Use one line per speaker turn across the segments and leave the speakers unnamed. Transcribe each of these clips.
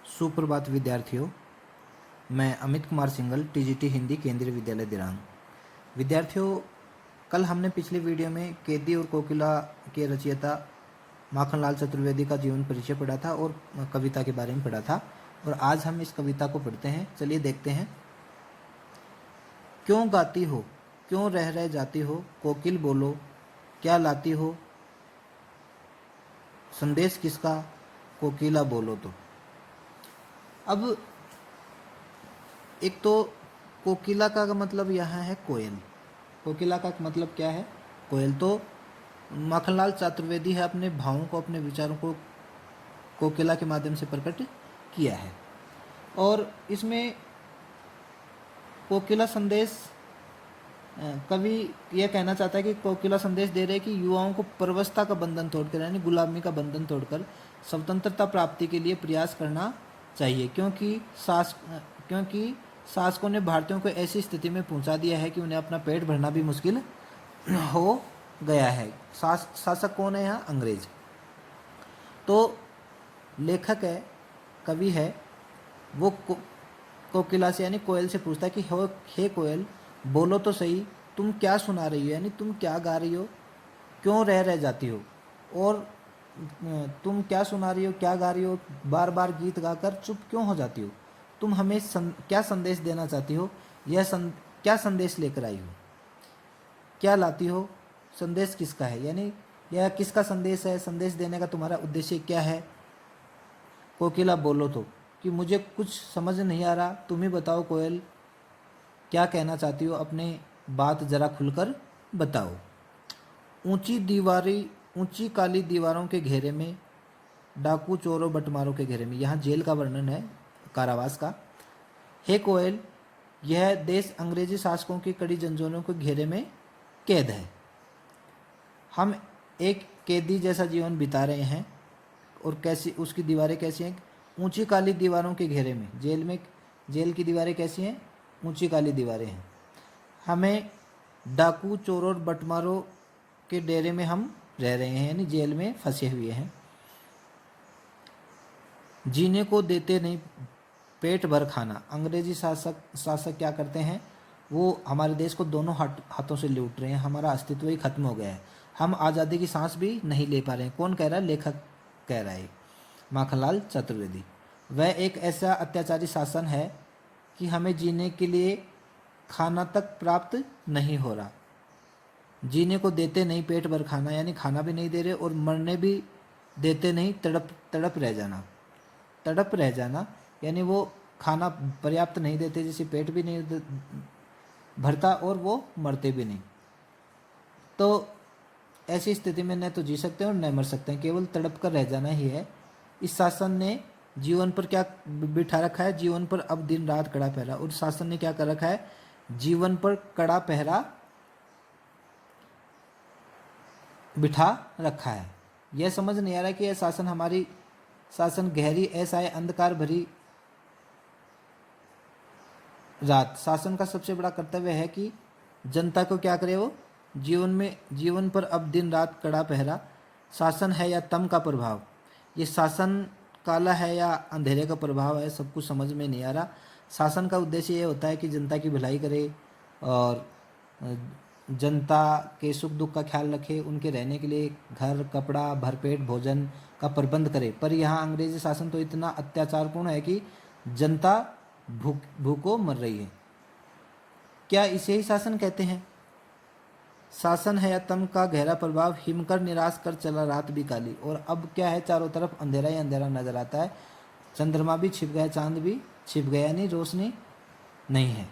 सुप्रभात विद्यार्थियों। मैं अमित कुमार सिंघल, टीजीटी हिंदी, केंद्रीय विद्यालय दिरांग। विद्यार्थियों, कल हमने पिछले वीडियो में कैदी और कोकिला के रचयिता माखनलाल चतुर्वेदी का जीवन परिचय पढ़ा था और कविता के बारे में पढ़ा था, और आज हम इस कविता को पढ़ते हैं। चलिए देखते हैं। क्यों गाती हो, क्यों रह रह जाती हो, कोकिल बोलो क्या लाती हो, संदेश किसका, कोकिला बोलो तो। अब एक तो कोकिला का मतलब यहाँ है कोयल। कोकिला का मतलब क्या है? कोयल। तो माखनलाल चतुर्वेदी है अपने भावों को, अपने विचारों को कोकिला के माध्यम से प्रकट किया है। और इसमें कोकिला संदेश, कवि यह कहना चाहता है कि कोकिला संदेश दे रहे कि युवाओं को परवस्था का बंधन तोड़कर, यानी गुलामी का बंधन तोड़कर स्वतंत्रता प्राप्ति के लिए प्रयास करना चाहिए, क्योंकि शासकों ने भारतीयों को ऐसी स्थिति में पहुंचा दिया है कि उन्हें अपना पेट भरना भी मुश्किल हो गया है। शासक कौन है यहाँ? अंग्रेज। तो लेखक है, कवि है, वो कोकिला से यानी कोयल से पूछता है कि हे कोयल, बोलो तो सही, तुम क्या सुना रही हो, यानी तुम क्या गा रही हो, क्यों रह जाती हो, और तुम क्या सुना रही हो, क्या गा रही हो, बार बार गीत गाकर चुप क्यों हो जाती हो, तुम हमें क्या संदेश देना चाहती हो, क्या संदेश लेकर आई हो, क्या लाती हो, संदेश किसका है, यानी यह किसका संदेश है, संदेश देने का तुम्हारा उद्देश्य क्या है। कोकिला बोलो तो, कि मुझे कुछ समझ नहीं आ रहा, तुम ही बताओ कोयल, क्या कहना चाहती हो, अपने बात जरा खुलकर बताओ। ऊंची काली दीवारों के घेरे में, डाकू चोरों बटमारों के घेरे में, यहाँ जेल का वर्णन है, कारावास का। हे कोयल, यह देश अंग्रेजी शासकों की कड़ी जंजीरों के घेरे में कैद है। हम एक कैदी जैसा जीवन बिता रहे हैं, और कैसी उसकी दीवारें कैसी हैं? ऊंची काली दीवारों के घेरे में। जेल की दीवारें कैसी हैं? ऊंची काली दीवारें हैं। हमें डाकू चोरों और बटमारों के डेरे में हम रह रहे हैं, यानी जेल में फंसे हुए हैं। जीने को देते नहीं पेट भर खाना। अंग्रेजी शासक क्या करते हैं? वो हमारे देश को दोनों हाथों से लूट रहे हैं, हमारा अस्तित्व ही खत्म हो गया है, हम आज़ादी की सांस भी नहीं ले पा रहे हैं। कौन कह रहा है? लेखक कह रहा है, माखनलाल चतुर्वेदी। वह एक ऐसा अत्याचारी शासन है कि हमें जीने के लिए खाना तक प्राप्त नहीं हो रहा। जीने को देते नहीं पेट भर खाना, यानी खाना भी नहीं दे रहे, और मरने भी देते नहीं, तड़प रह जाना, यानी वो खाना पर्याप्त नहीं देते, जिसे पेट भी नहीं भरता और वो मरते भी नहीं। तो ऐसी स्थिति में न तो जी सकते हैं और न मर सकते हैं, केवल तड़प कर रह जाना ही है। इस शासन ने जीवन पर क्या बिठा रखा है? जीवन पर अब दिन रात कड़ा पहरा। और शासन ने क्या कर रखा है? जीवन पर कड़ा पहरा बिठा रखा है। यह समझ नहीं आ रहा कि यह शासन गहरी ऐसा है, अंधकार भरी रात। शासन का सबसे बड़ा कर्तव्य है कि जनता को क्या करे? वो जीवन पर अब दिन रात कड़ा पहरा। शासन है या तम का प्रभाव, ये शासन काला है या अंधेरे का प्रभाव है, सब कुछ समझ में नहीं आ रहा। शासन का उद्देश्य ये होता है कि जनता की भलाई करे और जनता के सुख दुख का ख्याल रखे, उनके रहने के लिए घर, कपड़ा, भरपेट भोजन का प्रबंध करे। पर यहाँ अंग्रेजी शासन तो इतना अत्याचारपूर्ण है कि जनता भूखों मर रही है। क्या इसे ही शासन कहते हैं? शासन है तम का गहरा प्रभाव, हिमकर निराश कर चला रात भी काली। और अब क्या है? चारों तरफ अंधेरा ही अंधेरा नजर आता है, चंद्रमा भी छिप गया, चांद भी छिप गया, नहीं रोशनी नहीं है।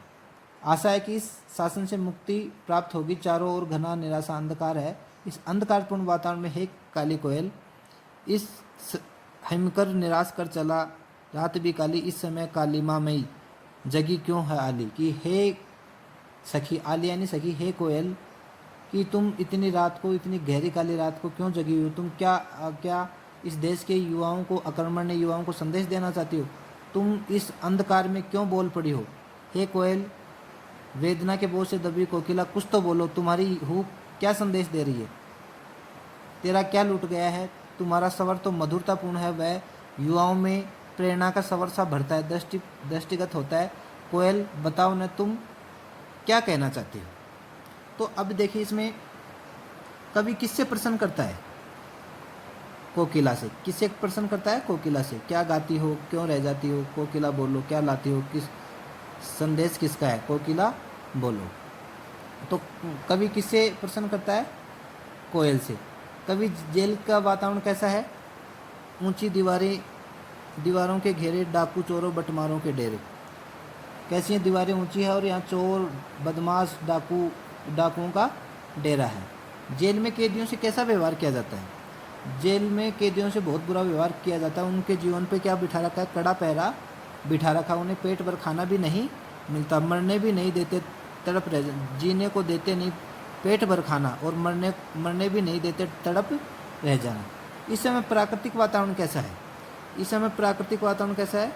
आशा है कि इस शासन से मुक्ति प्राप्त होगी। चारों ओर घना निराशा अंधकार है। इस अंधकारपूर्ण वातावरण में हे काली कोयल, इस हिमकर निराश कर चला रात भी काली, इस समय कालीमा मई जगी क्यों है आली। कि हे सखी, आली यानी सखी, हे कोयल, कि तुम इतनी रात को, इतनी गहरी काली रात को क्यों जगी हो? तुम क्या इस देश के युवाओं को, आक्रमण ने युवाओं को संदेश देना चाहती हो? तुम इस अंधकार में क्यों बोल पड़ी हो? हे कोयल, वेदना के बोझ से दबी कोकिला, कुछ तो बोलो, तुम्हारी हूँ क्या संदेश दे रही है? तेरा क्या लूट गया है? तुम्हारा स्वर तो मधुरतापूर्ण है, वह युवाओं में प्रेरणा का सवर सा भरता है, दृष्टिगत होता है। कोयल बताओ न तुम क्या कहना चाहती हो। तो अब देखिए इसमें कवि किससे प्रश्न करता है? कोकिला से। किससे प्रश्न करता है? कोकिला से। क्या गाती हो, क्यों रह जाती हो, कोकिला बोलो, क्या लाती हो, किस संदेश किसका है, कोकिला बोलो। तो कवि किससे प्रश्न करता है? कोयल से। कवि जेल का वातावरण कैसा है? ऊंची दीवारें, दीवारों के घेरे, डाकू चोरों बटमारों के डेरे। कैसी हैं दीवारें? ऊंची है और यहाँ चोर बदमाश डाकुओं का डेरा है। जेल में कैदियों से कैसा व्यवहार किया जाता है? जेल में कैदियों से बहुत बुरा व्यवहार किया जाता है। उनके जीवन पे क्या बिठा रखा है? कड़ा पहरा बिठा रखा। उन्हें पेट भर खाना भी नहीं मिलता, मरने भी नहीं देते, तड़प रह जीने को देते नहीं पेट भर खाना, और मरने भी नहीं देते, तड़प रह जाना। इस समय प्राकृतिक वातावरण कैसा है? इस समय प्राकृतिक वातावरण कैसा है?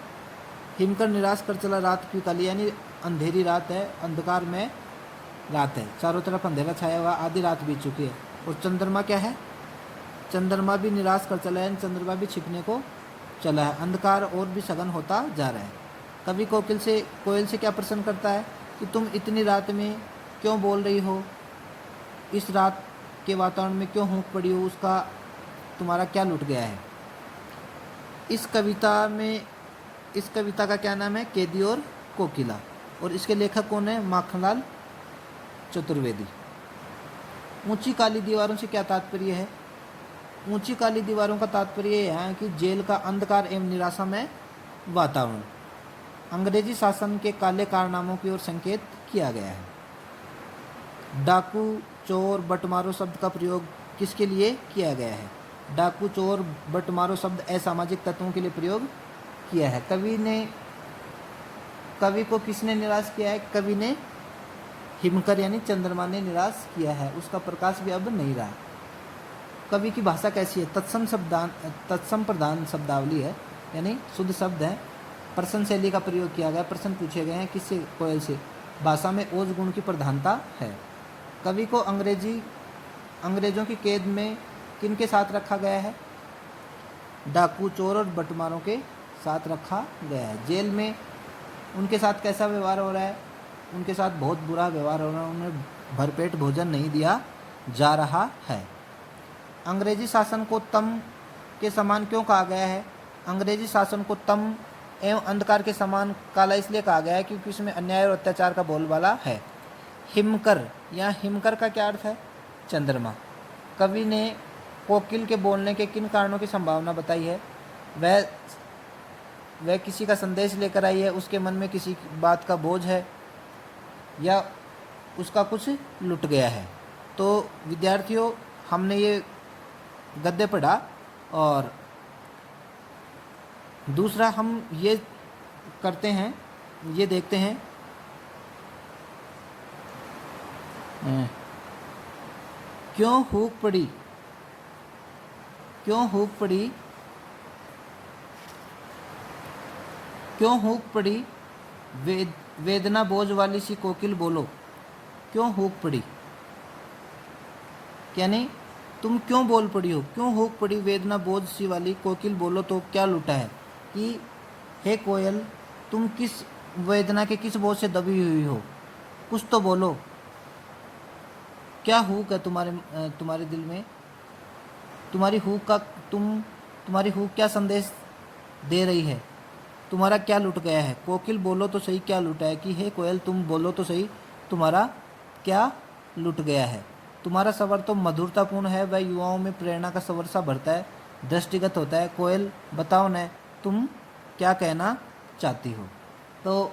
हिमकर निराश कर चला रात की काली, यानी अंधेरी रात है, अंधकार में रात है, चारों तरफ अंधेरा छाया हुआ, आधी रात बीत चुकी है। और चंद्रमा क्या है? चंद्रमा भी निराश कर चला है, चंद्रमा भी छिपने को चला है, अंधकार और भी सघन होता जा रहा है। कवि कोयल से क्या प्रश्न करता है कि तुम इतनी रात में क्यों बोल रही हो, इस रात के वातावरण में क्यों हूँक पड़ी हो, उसका तुम्हारा क्या लुट गया है। इस कविता का क्या नाम है? कैदी और कोकिला। और इसके लेखक कौन है? माखनलाल चतुर्वेदी। ऊंची काली दीवारों से क्या तात्पर्य है? ऊंची काली दीवारों का तात्पर्य यह है कि जेल का अंधकार एवं निराशा में वातावरण। अंग्रेजी शासन के काले कारनामों की ओर संकेत किया गया है। डाकू चोर बटमारो शब्द का प्रयोग किसके लिए किया गया है? डाकू चोर बटमारो शब्द असामाजिक तत्वों के लिए प्रयोग किया है। कवि को किसने निराश किया है? कवि ने हिमकर यानी चंद्रमा ने निराश किया है, उसका प्रकाश भी अब नहीं रहा। कवि की भाषा कैसी है? तत्सम प्रधान शब्दावली है, यानी शुद्ध शब्द है। प्रश्न शैली का प्रयोग किया गया, प्रश्न पूछे गए हैं। किससे? कोयल से। भाषा में ओज गुण की प्रधानता है। कवि को अंग्रेजों की कैद में किन के साथ रखा गया है? डाकू चोर और बटमारों के साथ रखा गया है। जेल में उनके साथ कैसा व्यवहार हो रहा है? उनके साथ बहुत बुरा व्यवहार हो रहा है, उन्हें भरपेट भोजन नहीं दिया जा रहा है। अंग्रेजी शासन को तम के समान क्यों कहा गया है? अंग्रेजी शासन को तम एवं अंधकार के समान काला इसलिए कहा गया है क्योंकि उसमें अन्याय और अत्याचार का बोलबाला है। हिमकर, यहाँ हिमकर का क्या अर्थ है? चंद्रमा। कवि ने कोकिल के बोलने के किन कारणों की संभावना बताई है? वह किसी का संदेश लेकर आई है, उसके मन में किसी बात का बोझ है, या उसका कुछ लुट गया है। तो विद्यार्थियों, हमने ये गद्य पढ़ा, और दूसरा हम ये करते हैं, ये देखते हैं क्यों हूक पड़ी, क्यों हूक पड़ी, क्यों हूक पड़ी वेदना बोझ वाली सी कोकिल बोलो, क्यों हूक पड़ी, यानी तुम क्यों बोल पड़ी हो, क्यों हूक पड़ी वेदना बोझ सी वाली कोकिल बोलो, तो क्या लूटा है कि हे कोयल, तुम किस वेदना के किस बोझ से दबी हुई हो, कुछ तो बोलो। क्या हुक है तुम्हारे दिल में? तुम्हारी हुक क्या संदेश दे रही है? तुम्हारा क्या लुट गया है? कोकिल बोलो तो सही, क्या लुटा है? कि हे कोयल, तुम बोलो तो सही, तुम्हारा क्या लुट गया है? तुम्हारा सवर तो मधुरतापूर्ण है, वह युवाओं में प्रेरणा का सवर सा भरता है, दृष्टिगत होता है। कोयल बताओ न तुम क्या कहना चाहती हो। तो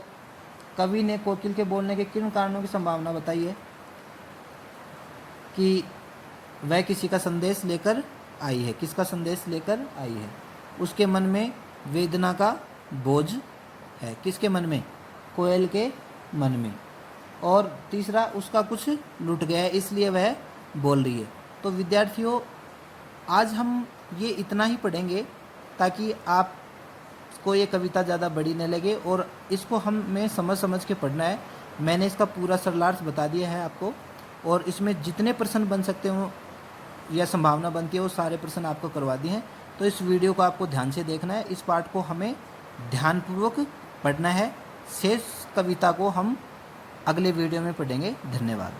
कवि ने कोकिल के बोलने के किन कारणों की संभावना बताई है? कि वह किसी का संदेश लेकर आई है। किसका संदेश लेकर आई है? उसके मन में वेदना का बोझ है। किसके मन में? कोयल के मन में। और तीसरा, उसका कुछ लुट गया है, इसलिए वह बोल रही है। तो विद्यार्थियों, आज हम ये इतना ही पढ़ेंगे ताकि आपको ये कविता ज़्यादा बड़ी न लगे, और इसको हमें समझ के पढ़ना है। मैंने इसका पूरा सरलार्थ बता दिया है आपको, और इसमें जितने प्रश्न बन सकते हो या संभावना बनती है वो सारे प्रश्न आपको करवा दिए हैं। तो इस वीडियो को आपको ध्यान से देखना है। इस पाठ को हमें ध्यानपूर्वक पढ़ना है। शेष कविता को हम अगले वीडियो में पढ़ेंगे। धन्यवाद।